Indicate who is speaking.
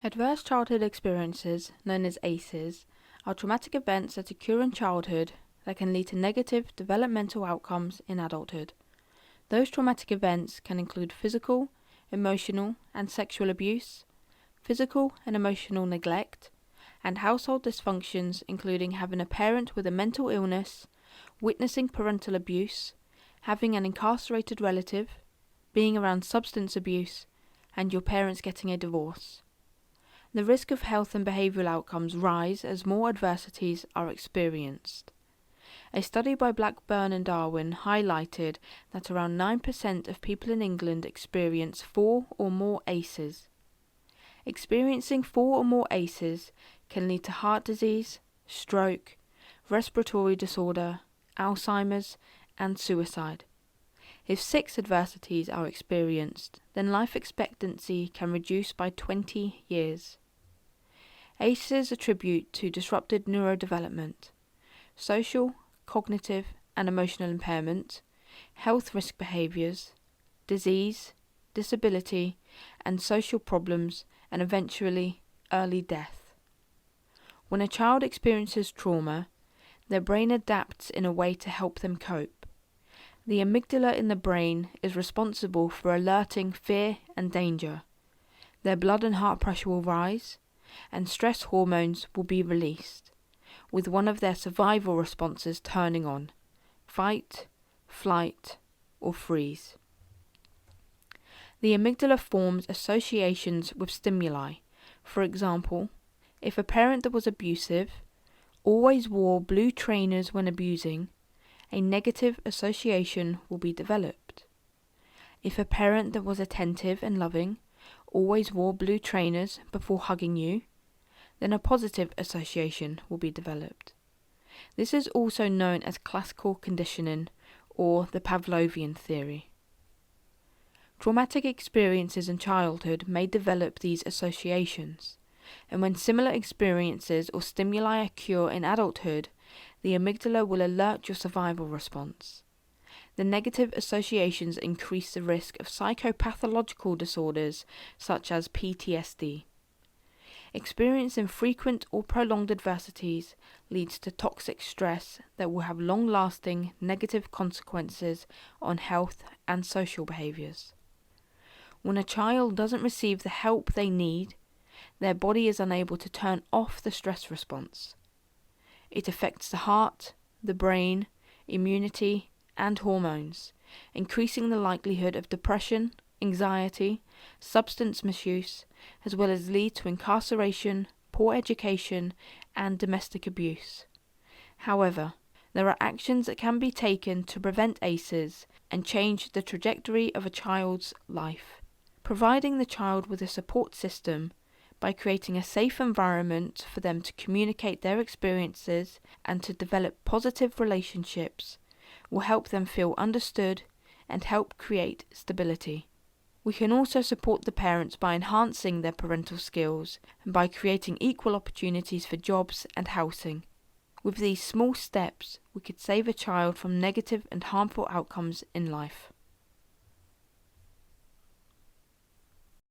Speaker 1: Adverse childhood experiences, known as ACEs, are traumatic events that occur in childhood that can lead to negative developmental outcomes in adulthood. Those traumatic events can include physical, emotional, and sexual abuse, physical and emotional neglect, and household dysfunctions including having a parent with a mental illness, witnessing parental abuse, having an incarcerated relative, being around substance abuse, and your parents getting a divorce. The risk of health and behavioural outcomes rise as more adversities are experienced. A study by Blackburn and Darwin highlighted that around 9% of people in England experience 4 or more ACEs. Experiencing 4 or more ACEs can lead to heart disease, stroke, respiratory disorder, Alzheimer's, and suicide. If 6 adversities are experienced, then life expectancy can reduce by 20 years. ACEs attribute to disrupted neurodevelopment, social, cognitive, and emotional impairment, health risk behaviours, disease, disability, and social problems, and eventually early death. When a child experiences trauma, their brain adapts in a way to help them cope. The amygdala in the brain is responsible for alerting fear and danger. Their blood and heart pressure will rise, and stress hormones will be released, with one of their survival responses turning on: fight, flight, or freeze. The amygdala forms associations with stimuli. For example, if a parent that was abusive always wore blue trainers when abusing, a negative association will be developed. If a parent that was attentive and loving always wore blue trainers before hugging you, then a positive association will be developed. This is also known as classical conditioning, or the Pavlovian theory. Traumatic experiences in childhood may develop these associations, and when similar experiences or stimuli occur in adulthood, the amygdala will alert your survival response. The negative associations increase the risk of psychopathological disorders such as PTSD. Experiencing frequent or prolonged adversities leads to toxic stress that will have long-lasting negative consequences on health and social behaviours. When a child doesn't receive the help they need, their body is unable to turn off the stress response. It affects the heart, the brain, immunity, and hormones, increasing the likelihood of depression, anxiety, substance misuse, as well as lead to incarceration, poor education, and domestic abuse. However, there are actions that can be taken to prevent ACEs and change the trajectory of a child's life. Providing the child with a support system by creating a safe environment for them to communicate their experiences and to develop positive relationships will help them feel understood and help create stability. We can also support the parents by enhancing their parental skills and by creating equal opportunities for jobs and housing. With these small steps, we could save a child from negative and harmful outcomes in life.